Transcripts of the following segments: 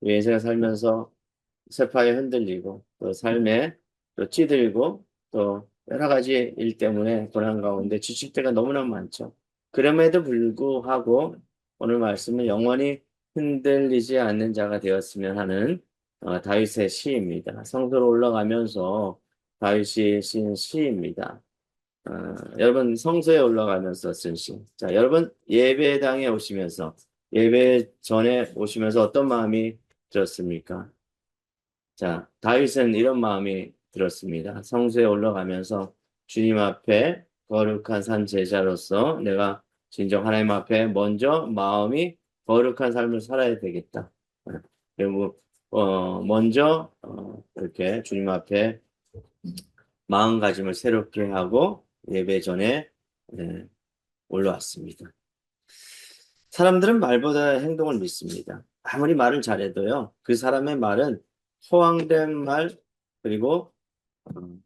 우리 인생을 살면서 세파에 흔들리고 또 삶에 또 찌들고 또 여러 가지 일 때문에 고난 가운데 지칠 때가 너무나 많죠. 그럼에도 불구하고 오늘 말씀은 영원히 흔들리지 않는 자가 되었으면 하는 다윗의 시입니다. 성소로 올라가면서 다윗이 쓴 시입니다. 여러분 성소에 올라가면서 쓴 시. 자, 여러분 예배당에 오시면서 예배 전에 오시면서 어떤 마음이 들었습니까? 자, 다윗은 이런 마음이 들었습니다. 성소에 올라가면서 주님 앞에 거룩한 산 제자로서 내가 진정 하나님 앞에 먼저 마음이 거룩한 삶을 살아야 되겠다. 그리고 먼저 이렇게 주님 앞에 마음가짐을 새롭게 하고 예배 전에 네, 올라왔습니다. 사람들은 말보다 행동을 믿습니다. 아무리 말을 잘해도요, 그 사람의 말은 허황된 말, 그리고 어,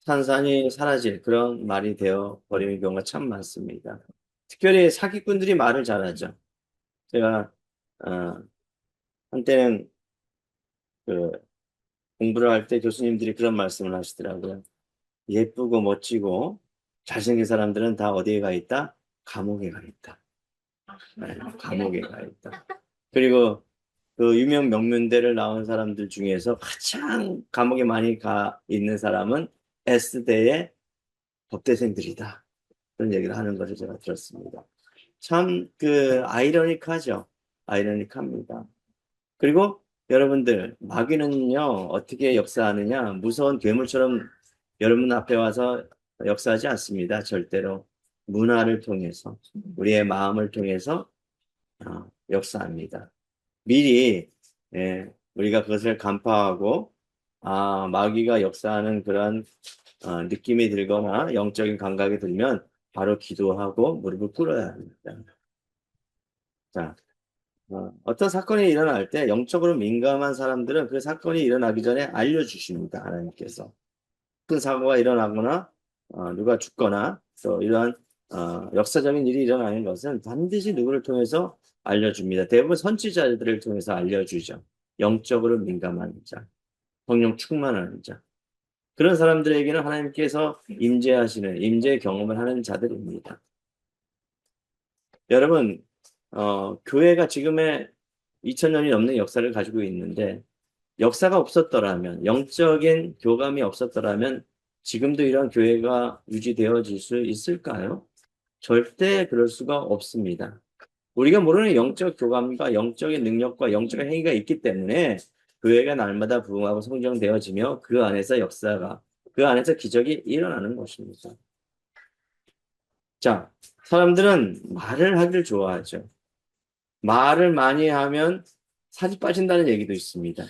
산산이 사라질 그런 말이 되어 버리는 경우가 참 많습니다. 특별히 사기꾼들이 말을 잘하죠. 제가 어, 한때는 그 공부를 할 때 교수님들이 그런 말씀을 하시더라고요. 예쁘고 멋지고 잘생긴 사람들은 다 어디에 가 있다? 감옥에 가 있다. 네, 감옥에 가 있다. 그리고 그 유명 명문대를 나온 사람들 중에서 가장 감옥에 많이 가 있는 사람은 S대의 법대생들이다. 그런 얘기를 하는 것을 제가 들었습니다. 참 그 아이러니하죠. 아이러니합니다. 그리고 여러분들 마귀는요 어떻게 역사하느냐 무서운 괴물처럼 여러분 앞에 와서 역사하지 않습니다. 절대로 문화를 통해서 우리의 마음을 통해서 역사합니다. 미리 우리가 그것을 간파하고 마귀가 역사하는 그런 느낌이 들거나 영적인 감각이 들면 바로 기도하고 무릎을 꿇어야 합니다. 자, 어떤 사건이 일어날 때 영적으로 민감한 사람들은 그 사건이 일어나기 전에 알려주십니다. 하나님께서. 큰 사고가 일어나거나 누가 죽거나 또 이러한 역사적인 일이 일어나는 것은 반드시 누구를 통해서 알려줍니다. 대부분 선지자들을 통해서 알려주죠. 영적으로 민감한 자, 성령 충만한 자. 그런 사람들에게는 하나님께서 임재하시는 임재 경험을 하는 자들입니다. 여러분, 교회가 지금의 2000년이 넘는 역사를 가지고 있는데 역사가 없었더라면, 영적인 교감이 없었더라면 지금도 이런 교회가 유지되어질 수 있을까요? 절대 그럴 수가 없습니다. 우리가 모르는 영적 교감과 영적인 능력과 영적인 행위가 있기 때문에 교회가 날마다 부흥하고 성장되어지며 그 안에서 역사가, 그 안에서 기적이 일어나는 것입니다. 자, 사람들은 말을 하기를 좋아하죠. 말을 많이 하면 살이 빠진다는 얘기도 있습니다.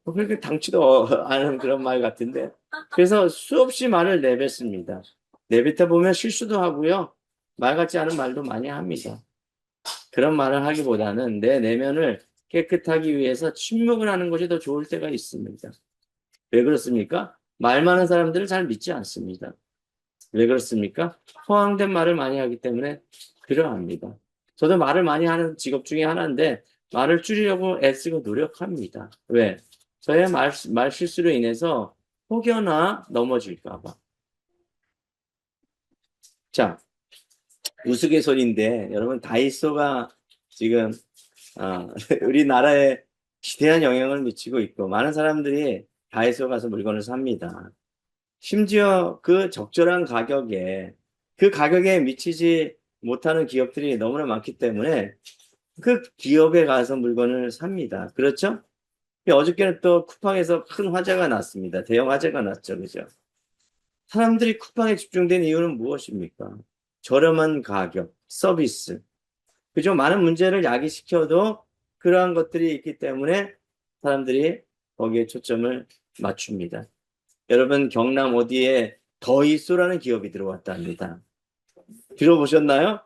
그렇게 당치도 않은 그런 말 같은데. 그래서 수없이 말을 내뱉습니다. 내뱉다 보면 실수도 하고요. 말 같지 않은 말도 많이 합니다. 그런 말을 하기보다는 내 내면을 깨끗하기 위해서 침묵을 하는 것이 더 좋을 때가 있습니다. 왜 그렇습니까? 말 많은 사람들을 잘 믿지 않습니다. 왜 그렇습니까? 허황된 말을 많이 하기 때문에 그러합니다. 저도 말을 많이 하는 직업 중에 하나인데 말을 줄이려고 애쓰고 노력합니다. 왜? 저의 말 실수로 인해서 혹여나 넘어질까 봐. 자, 우스갯소리인데 여러분 다이소가 지금 우리나라에 기대한 영향을 미치고 있고 많은 사람들이 다이소 가서 물건을 삽니다. 심지어 그 적절한 가격에 그 가격에 미치지 못하는 기업들이 너무나 많기 때문에 그 기업에 가서 물건을 삽니다. 그렇죠? 어저께는 또 쿠팡에서 큰 화재가 났습니다. 대형 화재가 났죠. 그죠? 사람들이 쿠팡에 집중된 이유는 무엇입니까? 저렴한 가격, 서비스. 그죠? 많은 문제를 야기시켜도 그러한 것들이 있기 때문에 사람들이 거기에 초점을 맞춥니다. 여러분 경남 어디에 더이소라는 기업이 들어왔답니다. 들어보셨나요?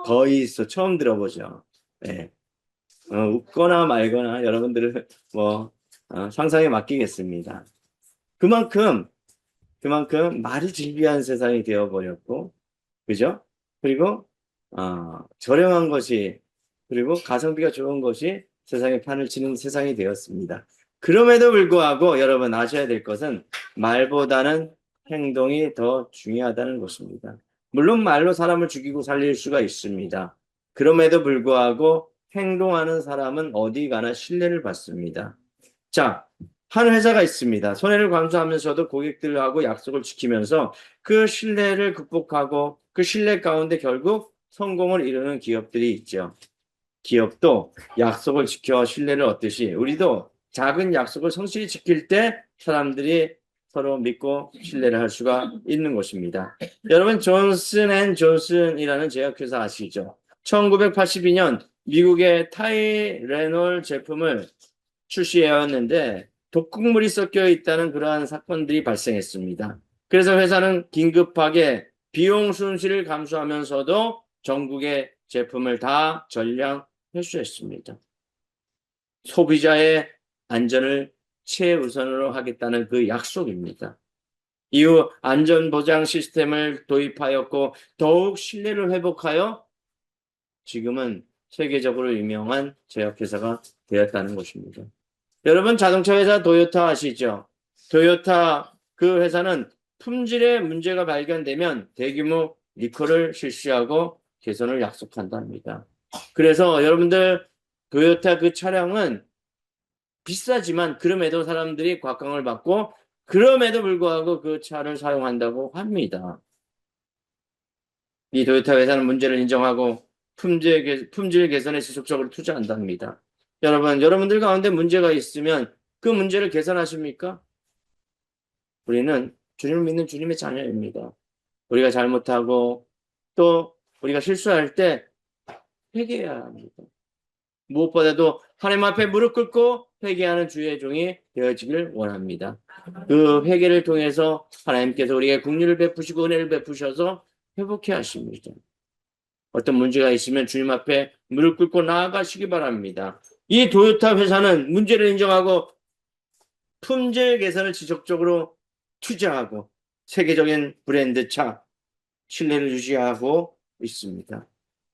더이소 처음 들어보죠. 네. 웃거나 말거나 여러분들은 뭐 상상에 맡기겠습니다. 그만큼 말이 즐비한 세상이 되어버렸고, 그죠? 그리고 저렴한 것이 그리고 가성비가 좋은 것이 세상에 판을 치는 세상이 되었습니다. 그럼에도 불구하고 여러분 아셔야 될 것은 말보다는 행동이 더 중요하다는 것입니다. 물론 말로 사람을 죽이고 살릴 수가 있습니다. 그럼에도 불구하고 행동하는 사람은 어디 가나 신뢰를 받습니다. 자, 한 회사가 있습니다. 손해를 감수하면서도 고객들하고 약속을 지키면서 그 신뢰를 극복하고 그 신뢰 가운데 결국 성공을 이루는 기업들이 있죠. 기업도 약속을 지켜 신뢰를 얻듯이 우리도 작은 약속을 성실히 지킬 때 사람들이 서로 믿고 신뢰를 할 수가 있는 것입니다. 여러분 존슨 앤 존슨이라는 제약회사 아시죠? 1982년 미국의 타이레놀 제품을 출시해왔는데 독극물이 섞여 있다는 그러한 사건들이 발생했습니다. 그래서 회사는 긴급하게 비용 손실을 감수하면서도 전국의 제품을 다 전량 회수했습니다. 소비자의 안전을 최우선으로 하겠다는 그 약속입니다. 이후 안전보장 시스템을 도입하였고 더욱 신뢰를 회복하여 지금은 세계적으로 유명한 제약회사가 되었다는 것입니다. 여러분 자동차 회사 도요타 아시죠? 도요타 그 회사는 품질에 문제가 발견되면 대규모 리콜을 실시하고 개선을 약속한답니다. 그래서 여러분들 도요타 그 차량은 비싸지만 그럼에도 사람들이 곽광을 받고 그럼에도 불구하고 그 차를 사용한다고 합니다. 이 도요타 회사는 문제를 인정하고 품질 개선에 지속적으로 투자한답니다. 여러분들 가운데 문제가 있으면 그 문제를 개선하십니까? 우리는 주님을 믿는 주님의 자녀입니다. 우리가 잘못하고 또 우리가 실수할 때 회개해야 합니다. 무엇보다도 하나님 앞에 무릎 꿇고 회개하는 주의 종이 되어지길 원합니다. 그 회개를 통해서 하나님께서 우리에게 긍휼을 베푸시고 은혜를 베푸셔서 회복해 하십니다. 어떤 문제가 있으면 주님 앞에 무릎 꿇고 나아가시기 바랍니다. 이 도요타 회사는 문제를 인정하고 품질 개선을 지속적으로 투자하고 세계적인 브랜드 차 신뢰를 유지하고 있습니다.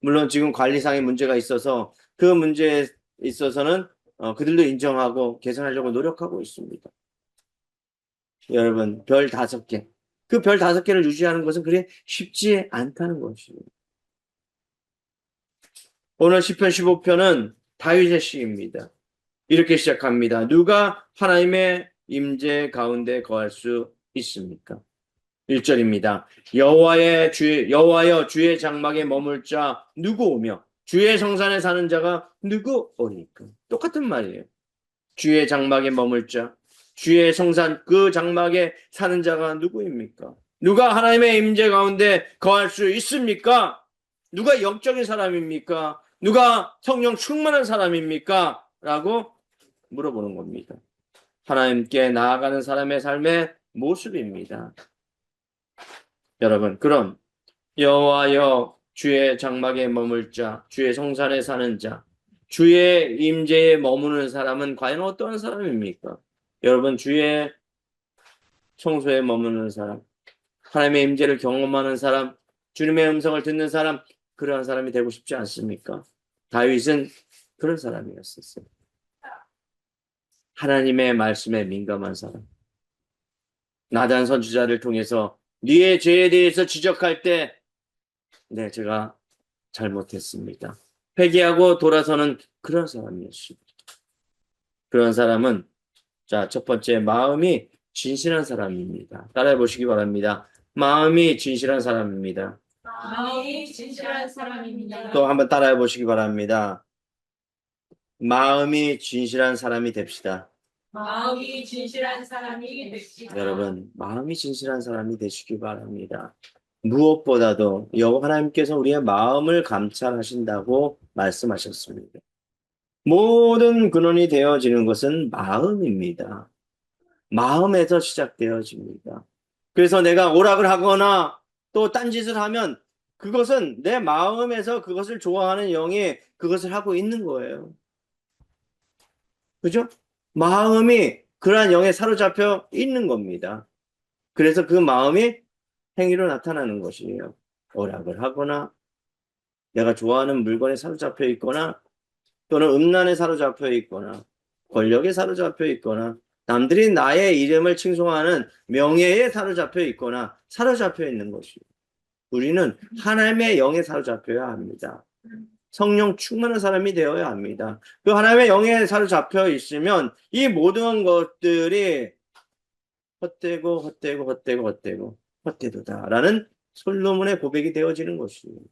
물론 지금 관리상의 문제가 있어서 그 문제에 있어서는 그들도 인정하고 개선하려고 노력하고 있습니다. 여러분 별 5개 그 별 5개를 유지하는 것은 그리 쉽지 않다는 것입니다. 오늘 시편 15편은 다윗의 시입니다. 이렇게 시작합니다. 누가 하나님의 임재 가운데 거할 수 있습니까? 1절입니다. 여호와여 주의 장막에 머물 자 누구 오며 주의 성산에 사는 자가 누구 오니까? 똑같은 말이에요. 주의 장막에 머물 자, 주의 성산 그 장막에 사는 자가 누구입니까? 누가 하나님의 임재 가운데 거할 수 있습니까? 누가 영적인 사람입니까? 누가 성령 충만한 사람입니까? 라고 물어보는 겁니다. 하나님께 나아가는 사람의 삶의 모습입니다. 여러분, 그럼 여호와여 주의 장막에 머물 자, 주의 성산에 사는 자, 주의 임재에 머무는 사람은 과연 어떠한 사람입니까? 여러분, 주의 성소에 머무는 사람, 하나님의 임재를 경험하는 사람, 주님의 음성을 듣는 사람, 그러한 사람이 되고 싶지 않습니까? 다윗은 그런 사람이었었어요. 하나님의 말씀에 민감한 사람. 나단 선지자를 통해서 네의 죄에 대해서 지적할 때 네, 제가 잘못했습니다. 회개하고 돌아서는 그런 사람이었습니다. 그런 사람은 자, 첫 번째 마음이 진실한 사람입니다. 따라해 보시기 바랍니다. 마음이 진실한 사람입니다. 마음이 진실한 사람입니다. 또 한번 따라해 보시기 바랍니다. 마음이 진실한 사람이 됩시다. 마음이 진실한 사람이 됩시다. 여러분, 마음이 진실한 사람이 되시기 바랍니다. 무엇보다도 여호와 하나님께서 우리의 마음을 감찰하신다고 말씀하셨습니다. 모든 근원이 되어지는 것은 마음입니다. 마음에서 시작되어집니다. 그래서 내가 오락을 하거나 또 딴짓을 하면 그것은 내 마음에서 그것을 좋아하는 영이 그것을 하고 있는 거예요. 그죠? 마음이 그러한 영에 사로잡혀 있는 겁니다. 그래서 그 마음이 행위로 나타나는 것이에요. 오락을 하거나 내가 좋아하는 물건에 사로잡혀 있거나 또는 음란에 사로잡혀 있거나 권력에 사로잡혀 있거나 남들이 나의 이름을 칭송하는 명예에 사로잡혀 있거나 사로잡혀 있는 것이요. 우리는 하나님의 영에 사로잡혀야 합니다. 성령 충만한 사람이 되어야 합니다. 그 하나님의 영에 사로잡혀 있으면 이 모든 것들이 헛되도다라는 솔로몬의 고백이 되어지는 것입니다.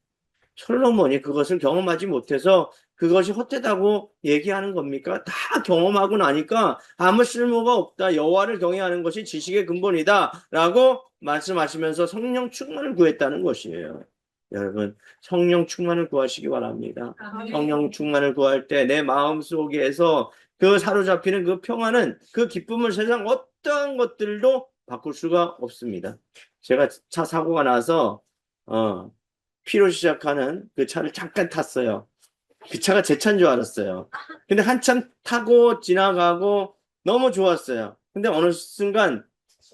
솔로몬이 그것을 경험하지 못해서 그것이 헛되다고 얘기하는 겁니까? 다 경험하고 나니까 아무 쓸모가 없다. 여호와를 경외하는 것이 지식의 근본이다라고 말씀하시면서 성령 충만을 구했다는 것이에요. 여러분, 성령 충만을 구하시기 바랍니다. 성령 충만을 구할 때 내 마음 속에서 그 사로잡히는 그 평안은, 그 기쁨을 세상 어떠한 것들도 바꿀 수가 없습니다. 제가 차 사고가 나서 피로 시작하는 그 차를 잠깐 탔어요. 그 차가 제 차인 줄 알았어요. 근데 한참 타고 지나가고 너무 좋았어요. 근데 어느 순간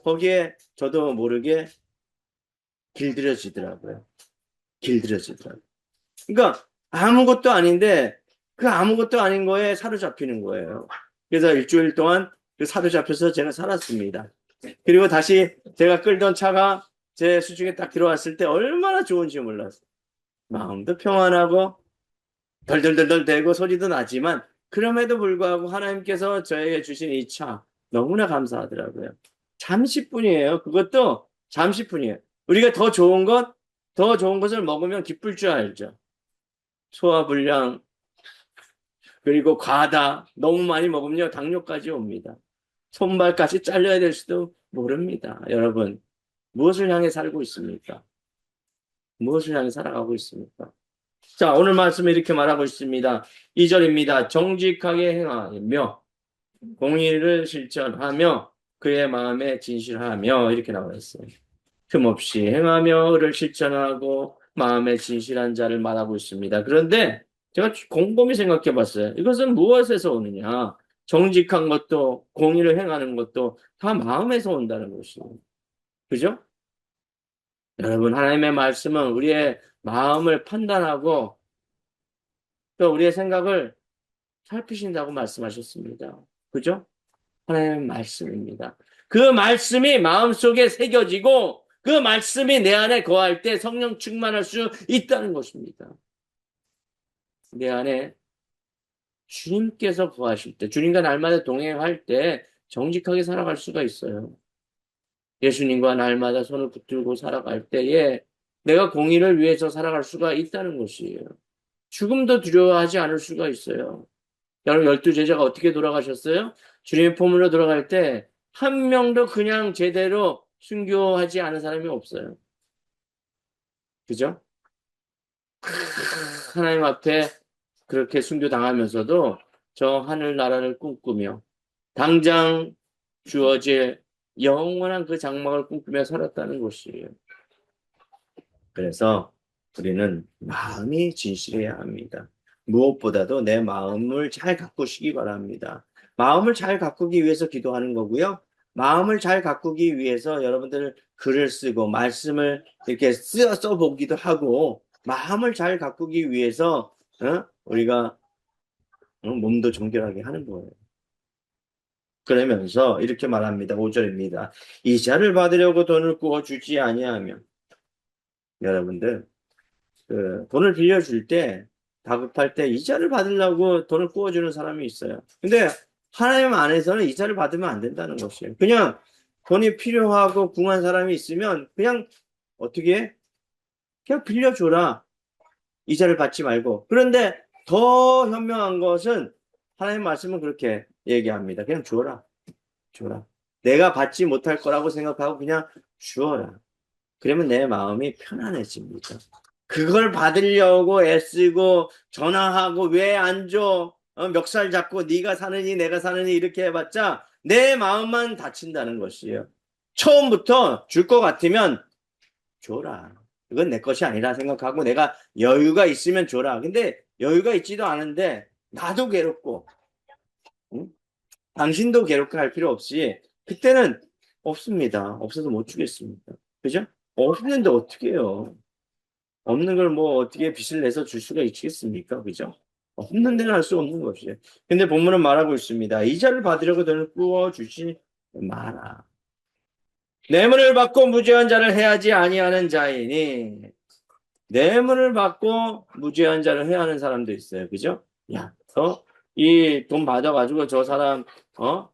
거기에 저도 모르게 길들여지더라고요. 길들여지더라고요. 그러니까 아무것도 아닌데 그 아무것도 아닌 거에 사로잡히는 거예요. 그래서 일주일 동안 그 사로잡혀서 제가 살았습니다. 그리고 다시 제가 끌던 차가 제 수중에 딱 들어왔을 때 얼마나 좋은지 몰랐어요. 마음도 평안하고 덜덜덜덜 대고 소리도 나지만 그럼에도 불구하고 하나님께서 저에게 주신 이 차 너무나 감사하더라고요. 잠시뿐이에요. 그것도 잠시뿐이에요. 우리가 더 좋은 것을 먹으면 기쁠 줄 알죠. 소화불량, 그리고 과다, 너무 많이 먹으면 당뇨까지 옵니다. 손발까지 잘려야 될 수도 모릅니다. 여러분, 무엇을 향해 살고 있습니까? 무엇을 향해 살아가고 있습니까? 자, 오늘 말씀에 이렇게 말하고 있습니다. 2절입니다. 정직하게 행하며 공의를 실천하며 그의 마음에 진실하며 이렇게 나와 있어요. 틈없이 행하며를 실천하고 마음에 진실한 자를 말하고 있습니다. 그런데 제가 곰곰이 생각해 봤어요. 이것은 무엇에서 오느냐? 정직한 것도 공의를 행하는 것도 다 마음에서 온다는 것이에요. 그죠? 여러분, 하나님의 말씀은 우리의 마음을 판단하고 또 우리의 생각을 살피신다고 말씀하셨습니다. 그죠? 하나님의 말씀입니다. 그 말씀이 마음속에 새겨지고 그 말씀이 내 안에 거할 때 성령 충만할 수 있다는 것입니다. 내 안에 주님께서 거하실 때, 주님과 날마다 동행할 때 정직하게 살아갈 수가 있어요. 예수님과 날마다 손을 붙들고 살아갈 때에 내가 공의를 위해서 살아갈 수가 있다는 것이에요. 죽음도 두려워하지 않을 수가 있어요. 여러분, 12제자가 어떻게 돌아가셨어요? 주님의 품으로 들어갈 때 한 명도 그냥 제대로 순교하지 않은 사람이 없어요. 그죠? 하나님 앞에 그렇게 순교당하면서도 저 하늘나라를 꿈꾸며 당장 주어질 영원한 그 장막을 꿈꾸며 살았다는 것이에요. 그래서 우리는 마음이 진실해야 합니다. 무엇보다도 내 마음을 잘 가꾸시기 바랍니다. 마음을 잘 가꾸기 위해서 기도하는 거고요. 마음을 잘 가꾸기 위해서 여러분들 글을 쓰고 말씀을 이렇게 써보기도 하고 마음을 잘 가꾸기 위해서 우리가 몸도 정결하게 하는 거예요. 그러면서 이렇게 말합니다. 5절입니다. 이자를 받으려고 돈을 구워 주지 아니하며 여러분들 그 돈을 빌려줄 때 다급할 때 이자를 받으려고 돈을 구워주는 사람이 있어요. 근데 하나님 안에서는 이자를 받으면 안 된다는 것이에요. 그냥 돈이 필요하고 궁한 사람이 있으면 그냥 어떻게 해? 그냥 빌려줘라. 이자를 받지 말고. 그런데 더 현명한 것은 하나님 말씀은 그렇게 얘기합니다. 그냥 줘라. 줘라. 내가 받지 못할 거라고 생각하고 그냥 주어라. 그러면 내 마음이 편안해집니다. 그걸 받으려고 애쓰고 전화하고 왜 안 줘? 멱살 잡고 네가 사느니 내가 사느니 이렇게 해봤자 내 마음만 다친다는 것이에요. 처음부터 줄 것 같으면 줘라. 이건 내 것이 아니라 생각하고 내가 여유가 있으면 줘라. 근데 여유가 있지도 않은데 나도 괴롭고 응? 당신도 괴롭게 할 필요 없이 그때는 없습니다. 없어서 못 주겠습니다. 그죠? 없는데 어떻게 해요? 없는 걸 뭐 어떻게 빚을 내서 줄 수가 있겠습니까? 그죠? 없는 데는 할 수 없는 것이에요. 근데 본문은 말하고 있습니다. 이자를 받으려고 너는 꾸어주지 마라. 뇌물을 받고 무죄한 자를 해하지 아니하는 자이니 뇌물을 받고 무죄한 자를 해하는 사람도 있어요. 그죠? 야, 이 돈 받아가지고 저 사람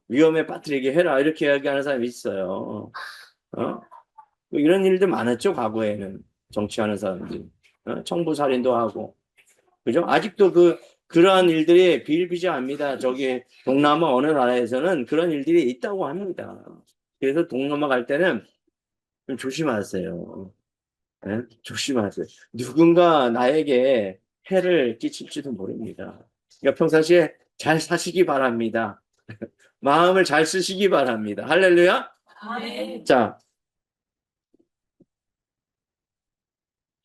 위험에 빠뜨리게 해라 이렇게 이야기하는 사람이 있어요. 어? 이런 일들 많았죠, 과거에는. 정치하는 사람들이. 청부살인도 하고. 그죠? 아직도 그러한 일들이 비일비재합니다. 저기, 동남아 어느 나라에서는 그런 일들이 있다고 합니다. 그래서 동남아 갈 때는 좀 조심하세요. 예? 조심하세요. 누군가 나에게 해를 끼칠지도 모릅니다. 그러니까 평상시에 잘 사시기 바랍니다. 마음을 잘 쓰시기 바랍니다. 할렐루야? 아멘. 자,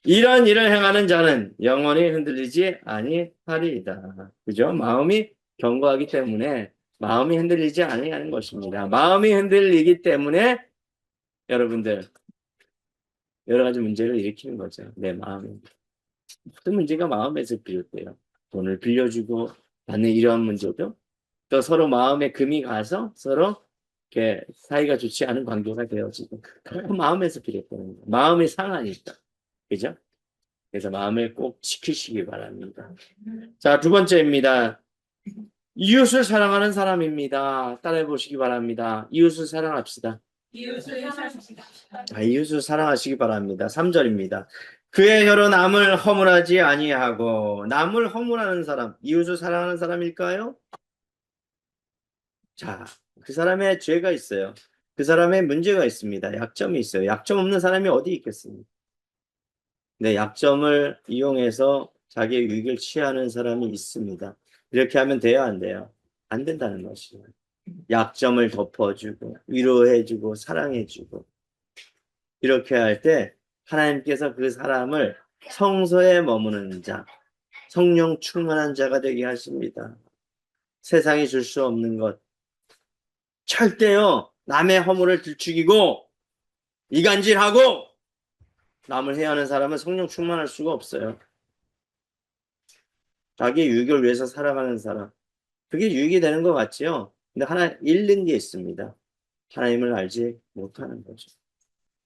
이런 일을 행하는 자는 영원히 흔들리지 아니하리이다. 그죠? 마음이 견고하기 때문에 마음이 흔들리지 아니하는 것입니다. 마음이 흔들리기 때문에 여러분들 여러 가지 문제를 일으키는 거죠. 내 마음이. 모든 문제가 마음에서 비롯돼요. 돈을 빌려주고 받는 이러한 문제도 또 서로 마음에 금이 가서 서로 이렇게 사이가 좋지 않은 관계가 되어지고 그 마음에서 비롯되는 거예요. 마음이 상하니까. 그죠? 그래서 마음을 꼭 지키시기 바랍니다. 자, 두 번째입니다. 이웃을 사랑하는 사람입니다. 따라해 보시기 바랍니다. 이웃을 사랑합시다. 이웃을 사랑합시다. 이웃을 사랑하시기 바랍니다. 3절입니다. 그의 혀로 남을 허물하지 아니하고 남을 허물하는 사람, 이웃을 사랑하는 사람일까요? 자, 그 사람의 죄가 있어요. 그 사람의 문제가 있습니다. 약점이 있어요. 약점 없는 사람이 어디 있겠습니까? 네, 약점을 이용해서 자기의 유익을 취하는 사람이 있습니다. 이렇게 하면 돼요, 안 돼요? 안 된다는 것이에요. 약점을 덮어주고, 위로해주고, 사랑해주고, 이렇게 할 때 하나님께서 그 사람을 성소에 머무는 자, 성령 충만한 자가 되게 하십니다. 세상이 줄 수 없는 것. 절대요, 남의 허물을 들추기고, 이간질하고, 남을 해하는 사람은 성령 충만할 수가 없어요. 자기의 유익을 위해서 살아가는 사람. 그게 유익이 되는 것 같지요? 근데 하나 잃는 게 있습니다. 하나님을 알지 못하는 거죠.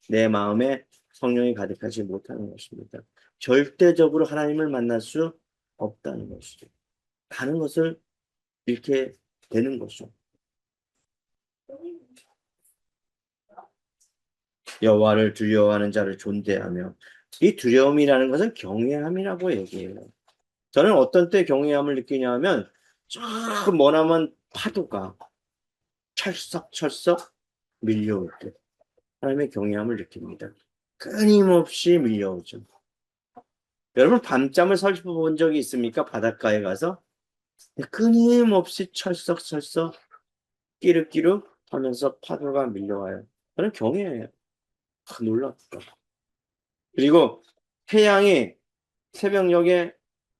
내 마음에 성령이 가득하지 못하는 것입니다. 절대적으로 하나님을 만날 수 없다는 것이죠. 가는 것을 잃게 되는 것이죠. 여호와를 두려워하는 자를 존대하며 이 두려움이라는 것은 경외함이라고 얘기해요. 저는 어떤 때 경외함을 느끼냐 하면 조금 머나먼 파도가 철썩철썩 밀려올 때 하나님의 경외함을 느낍니다. 끊임없이 밀려오죠. 여러분 밤잠을 설쳐본 적이 있습니까? 바닷가에 가서 끊임없이 철썩철썩 끼룩끼룩 하면서 파도가 밀려와요. 저는 경외해요. 놀랍다. 그리고 태양이 새벽녘에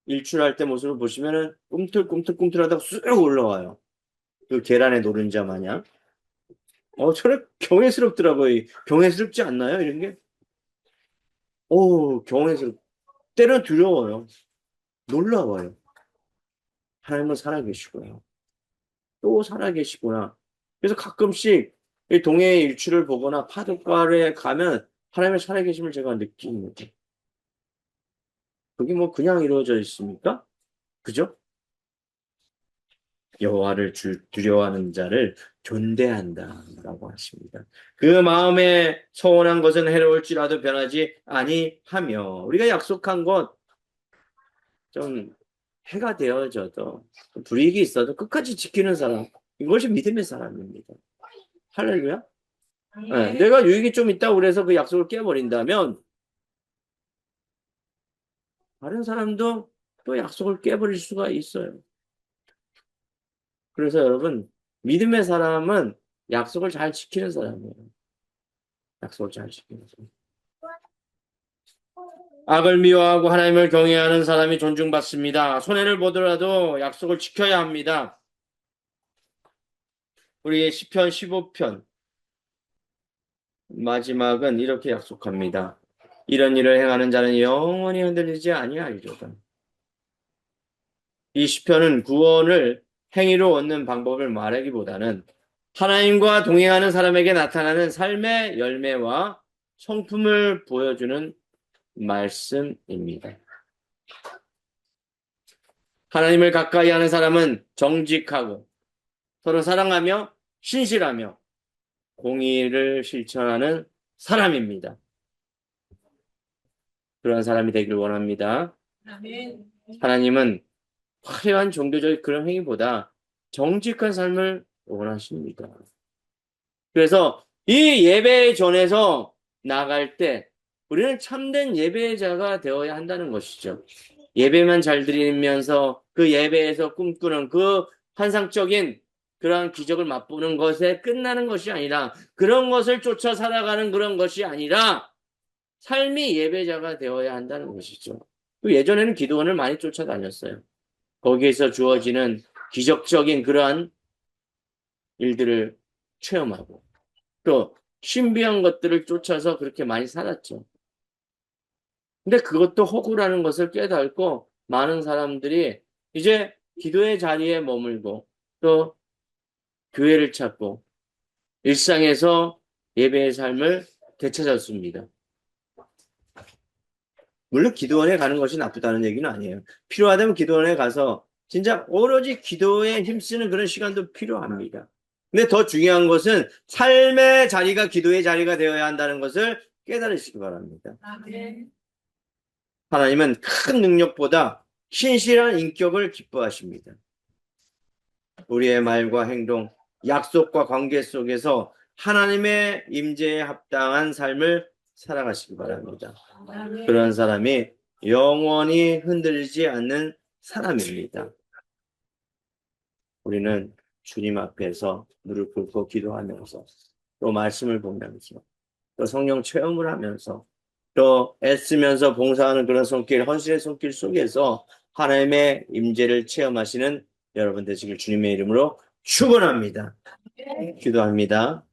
일출할 때 모습을 보시면은 꿈틀꿈틀꿈틀하다가 쑥 올라와요. 그 계란의 노른자 마냥. 저는 경외스럽더라고요. 경외스럽지 않나요? 이런 게? 때론 두려워요. 놀라워요. 하나님은 살아계시고요. 또 살아계시구나. 그래서 가끔씩 이 동해의 일출을 보거나 파도가에 가면 하나님의 살아계심을 제가 느낍니다. 그게 뭐 그냥 이루어져 있습니까? 그죠? 여호와를 두려워하는 자를 존대한다라고 하십니다. 그 마음에 서운한 것은 해로울지라도 변하지 아니하며 우리가 약속한 것 좀 해가 되어져도 불이익이 있어도 끝까지 지키는 사람 이것이 믿음의 사람입니다. 할렐루야. 네, 내가 유익이 좀 있다고 그래서 그 약속을 깨버린다면 다른 사람도 또 약속을 깨버릴 수가 있어요. 그래서 여러분 믿음의 사람은 약속을 잘 지키는 사람이에요. 약속을 잘 지키는 사람. 악을 미워하고 하나님을 경외하는 사람이 존중받습니다. 손해를 보더라도 약속을 지켜야 합니다. 우리 시편 15편 마지막은 이렇게 약속합니다. 이런 일을 행하는 자는 영원히 흔들리지 아니하리로다. 이 시편은 구원을 행위로 얻는 방법을 말하기보다는 하나님과 동행하는 사람에게 나타나는 삶의 열매와 성품을 보여주는 말씀입니다. 하나님을 가까이 하는 사람은 정직하고 서로 사랑하며 신실하며 공의를 실천하는 사람입니다. 그런 사람이 되길 원합니다. 아멘. 하나님은 화려한 종교적 그런 행위보다 정직한 삶을 원하십니다. 그래서 이 예배 전에서 나갈 때 우리는 참된 예배자가 되어야 한다는 것이죠. 예배만 잘 드리면서 그 예배에서 꿈꾸는 그 환상적인 그러한 기적을 맛보는 것에 끝나는 것이 아니라 그런 것을 쫓아 살아가는 그런 것이 아니라 삶이 예배자가 되어야 한다는 것이죠. 예전에는 기도원을 많이 쫓아다녔어요. 거기에서 주어지는 기적적인 그러한 일들을 체험하고 또 신비한 것들을 쫓아서 그렇게 많이 살았죠. 근데 그것도 허구라는 것을 깨닫고 많은 사람들이 이제 기도의 자리에 머물고 또 교회를 찾고 일상에서 예배의 삶을 되찾았습니다. 물론 기도원에 가는 것이 나쁘다는 얘기는 아니에요. 필요하다면 기도원에 가서 진짜 오로지 기도에 힘쓰는 그런 시간도 필요합니다. 근데 더 중요한 것은 삶의 자리가 기도의 자리가 되어야 한다는 것을 깨달으시기 바랍니다. 아멘. 하나님은 큰 능력보다 신실한 인격을 기뻐하십니다. 우리의 말과 행동, 약속과 관계 속에서 하나님의 임재에 합당한 삶을 살아가시기 바랍니다. 아멘. 그런 사람이 영원히 흔들리지 않는 사람입니다. 우리는 주님 앞에서 무릎 꿇고 기도하면서 또 말씀을 보면서 또 성령 체험을 하면서 또 애쓰면서 봉사하는 그런 손길, 헌신의 손길 속에서 하나님의 임재를 체험하시는 여러분 되시길 주님의 이름으로 축원합니다. 기도합니다.